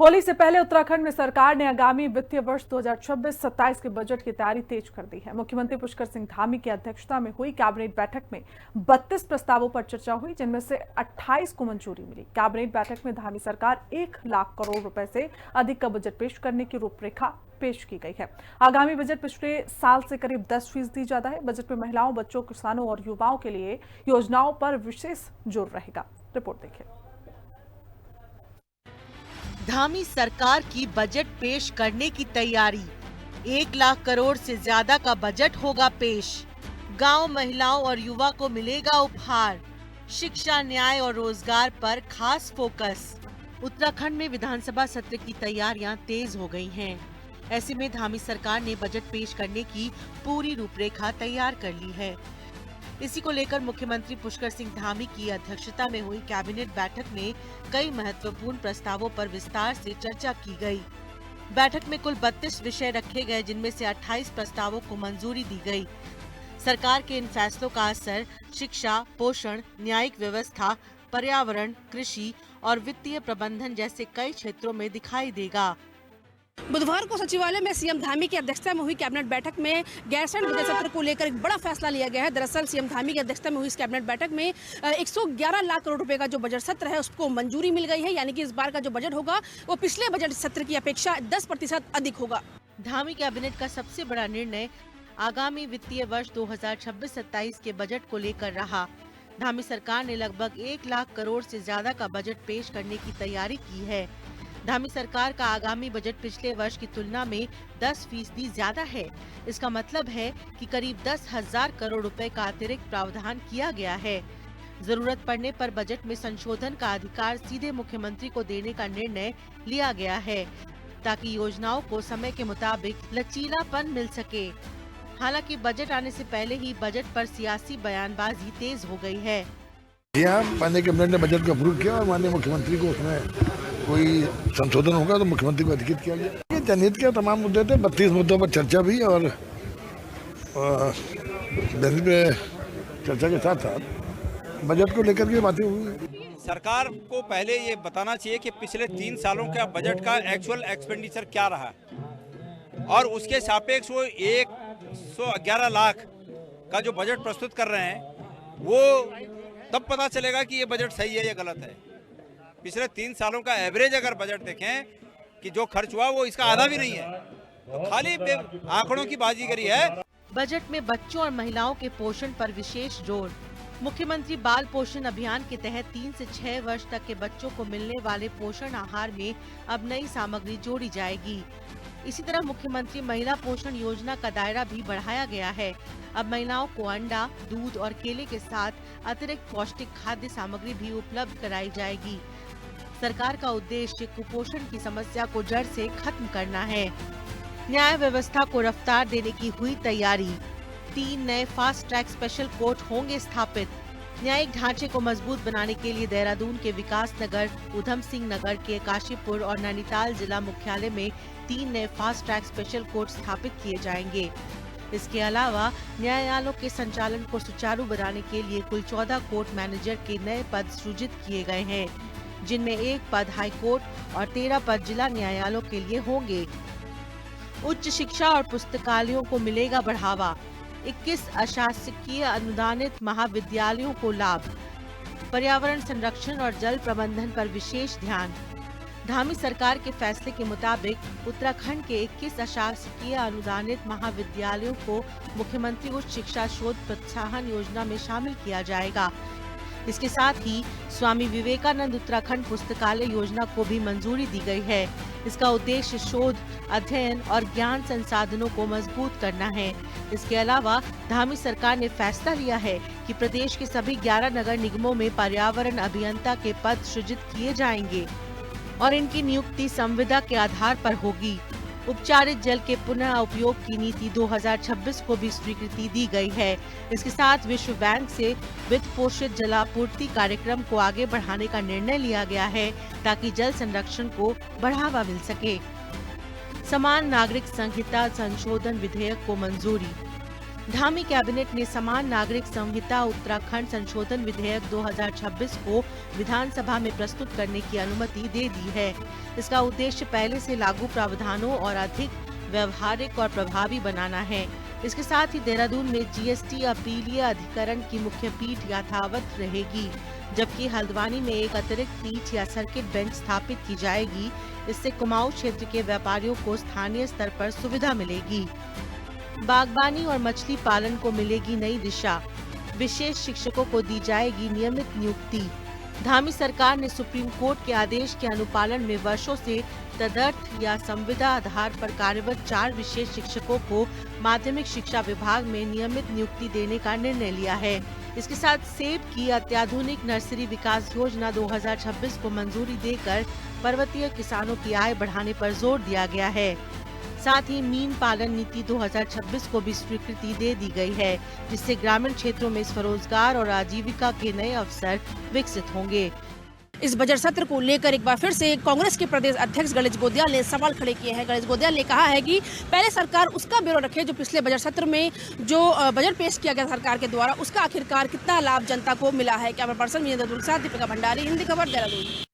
होली से पहले उत्तराखंड में सरकार ने आगामी वित्तीय वर्ष 2026-27 के बजट की तैयारी तेज कर दी है। मुख्यमंत्री पुष्कर सिंह धामी की अध्यक्षता में हुई कैबिनेट बैठक में 32 प्रस्तावों पर चर्चा हुई, जिनमें से 28 को मंजूरी मिली। कैबिनेट बैठक में धामी सरकार 1 लाख करोड़ रुपए से अधिक का बजट पेश करने की रूपरेखा पेश की गई है। आगामी बजट पिछले साल से करीब 10% ज्यादा है। बजट में महिलाओं, बच्चों, किसानों और युवाओं के लिए योजनाओं पर विशेष जोर रहेगा। रिपोर्ट देखिए। धामी सरकार की बजट पेश करने की तैयारी। 1 लाख करोड़ से ज्यादा का बजट होगा पेश। गांव, महिलाओं और युवा को मिलेगा उपहार। शिक्षा, न्याय और रोजगार पर खास फोकस। उत्तराखंड में विधानसभा सत्र की तैयारियां तेज हो गई हैं। ऐसे में धामी सरकार ने बजट पेश करने की पूरी रूपरेखा तैयार कर ली है। इसी को लेकर मुख्यमंत्री पुष्कर सिंह धामी की अध्यक्षता में हुई कैबिनेट बैठक में कई महत्वपूर्ण प्रस्तावों पर विस्तार से चर्चा की गई। बैठक में कुल 32 विषय रखे गए, जिनमें से 28 प्रस्तावों को मंजूरी दी गई। सरकार के इन फैसलों का असर शिक्षा, पोषण, न्यायिक व्यवस्था, पर्यावरण, कृषि और वित्तीय प्रबंधन जैसे कई क्षेत्रों में दिखाई देगा। बुधवार को सचिवालय में सीएम धामी की अध्यक्षता में हुई कैबिनेट बैठक में गैरसैंण बजट सत्र को लेकर एक बड़ा फैसला लिया गया है। दरअसल सीएम धामी की अध्यक्षता में हुई इस कैबिनेट बैठक में 111 लाख करोड़ रुपए का जो बजट सत्र है उसको मंजूरी मिल गई है। यानी कि इस बार का जो बजट होगा वो पिछले बजट सत्र की अपेक्षा 10% अधिक होगा। धामी कैबिनेट का सबसे बड़ा निर्णय आगामी वित्तीय वर्ष 2026-27 के बजट को लेकर रहा। धामी सरकार ने लगभग 1 लाख करोड़ से ज्यादा का बजट पेश करने की तैयारी की है। धामी सरकार का आगामी बजट पिछले वर्ष की तुलना में 10% ज्यादा है। इसका मतलब है कि करीब 10,000 करोड़ रुपए का अतिरिक्त प्रावधान किया गया है। जरूरत पड़ने पर बजट में संशोधन का अधिकार सीधे मुख्यमंत्री को देने का निर्णय लिया गया है, ताकि योजनाओं को समय के मुताबिक लचीलापन मिल सके। हालांकि बजट आने से पहले ही बजट पर सियासी बयानबाजी तेज हो गई है। माननीय कैबिनेट ने बजट को अप्रूव किया और माननीय मुख्यमंत्री को उसमें कोई संशोधन होगा तो मुख्यमंत्री को अधिकृत किया गया। जनहित के तमाम मुद्दे थे, 32 मुद्दों पर चर्चा भी और चर्चा के साथ साथ बजट को लेकर के बातें हुई। सरकार को पहले ये बताना चाहिए कि पिछले 3 सालों का बजट का एक्चुअल एक्सपेंडिचर क्या रहा और उसके सापेक्ष वो 111 लाख का जो बजट प्रस्तुत कर रहे हैं वो तब पता चलेगा कि ये बजट सही है या गलत है। पिछले 3 सालों का एवरेज अगर बजट देखें कि जो खर्च हुआ वो इसका आधा भी नहीं है, तो खाली आंकड़ों की बाजीगरी है। बजट में बच्चों और महिलाओं के पोषण पर विशेष जोर। मुख्यमंत्री बाल पोषण अभियान के तहत 3 से 6 वर्ष तक के बच्चों को मिलने वाले पोषण आहार में अब नई सामग्री जोड़ी जाएगी। इसी तरह मुख्यमंत्री महिला पोषण योजना का दायरा भी बढ़ाया गया है। अब महिलाओं को अंडा, दूध और केले के साथ अतिरिक्त पौष्टिक खाद्य सामग्री भी उपलब्ध कराई जाएगी। सरकार का उद्देश्य कुपोषण की समस्या को जड़ से खत्म करना है। न्याय व्यवस्था को रफ्तार देने की हुई तैयारी। 3 नए फास्ट ट्रैक स्पेशल कोर्ट होंगे स्थापित। न्यायिक ढांचे को मजबूत बनाने के लिए देहरादून के विकास नगर, उधम सिंह नगर के काशीपुर और नैनीताल जिला मुख्यालय में 3 नए फास्ट ट्रैक स्पेशल कोर्ट स्थापित किए जाएंगे। इसके अलावा न्यायालयों के संचालन को सुचारू बनाने के लिए कुल 14 कोर्ट मैनेजर के नए पद सृजित किए गए हैं, जिनमें 1 पद हाई कोर्ट और 13 पद जिला न्यायालयों के लिए होंगे। उच्च शिक्षा और पुस्तकालयों को मिलेगा बढ़ावा। 21 अशासकीय अनुदानित महाविद्यालयों को लाभ। पर्यावरण संरक्षण और जल प्रबंधन पर विशेष ध्यान। धामी सरकार के फैसले के मुताबिक उत्तराखंड के 21 अशासकीय अनुदानित महाविद्यालयों को मुख्यमंत्री उच्च शिक्षा शोध प्रोत्साहन योजना में शामिल किया जाएगा। इसके साथ ही स्वामी विवेकानंद उत्तराखंड पुस्तकालय योजना को भी मंजूरी दी गई है। इसका उद्देश्य शोध, अध्ययन और ज्ञान संसाधनों को मजबूत करना है। इसके अलावा धामी सरकार ने फैसला लिया है कि प्रदेश के सभी 11 नगर निगमों में पर्यावरण अभियंता के पद सृजित किए जाएंगे और इनकी नियुक्ति संविदा के आधार पर होगी। उपचारित जल के पुनः उपयोग की नीति 2026 को भी स्वीकृति दी गई है। इसके साथ विश्व बैंक से वित्त पोषित जलापूर्ति कार्यक्रम को आगे बढ़ाने का निर्णय लिया गया है, ताकि जल संरक्षण को बढ़ावा मिल सके। समान नागरिक संहिता संशोधन विधेयक को मंजूरी। धामी कैबिनेट ने समान नागरिक संहिता उत्तराखंड संशोधन विधेयक 2026 को विधानसभा में प्रस्तुत करने की अनुमति दे दी है। इसका उद्देश्य पहले से लागू प्रावधानों और अधिक व्यवहारिक और प्रभावी बनाना है। इसके साथ ही देहरादून में जीएसटी अपीलीय अधिकरण की मुख्य पीठ यथावत रहेगी, जबकि हल्द्वानी में एक अतिरिक्त पीठ या सर्किट बेंच स्थापित की जाएगी। इससे कुमाऊं क्षेत्र के व्यापारियों को स्थानीय स्तर पर सुविधा मिलेगी। बागबानी और मछली पालन को मिलेगी नई दिशा, विशेष शिक्षकों को दी जाएगी नियमित नियुक्ति। धामी सरकार ने सुप्रीम कोर्ट के आदेश के अनुपालन में वर्षों से तदर्थ या संविदा आधार पर कार्यरत 4 विशेष शिक्षकों को माध्यमिक शिक्षा विभाग में नियमित नियुक्ति देने का निर्णय लिया है। इसके साथ सेब की अत्याधुनिक नर्सरी विकास योजना 2026 को मंजूरी देकर पर्वतीय किसानों की आय बढ़ाने पर जोर दिया गया है। साथ ही मीन पालन नीति 2026 को भी स्वीकृति दे दी गई है, जिससे ग्रामीण क्षेत्रों में स्वरोजगार और आजीविका के नए अवसर विकसित होंगे। इस बजट सत्र को लेकर एक बार फिर से कांग्रेस के प्रदेश अध्यक्ष गणेश गोदिया ने सवाल खड़े किए हैं। गणेश गोदिया ने कहा है कि पहले सरकार उसका ब्यौरा रखे जो पिछले बजट सत्र में जो बजट पेश किया गया सरकार के द्वारा, उसका आखिरकार कितना लाभ जनता को मिला है। कैमरा पर्सन दीपिका भंडारी, हिंदी खबर, देहरादून।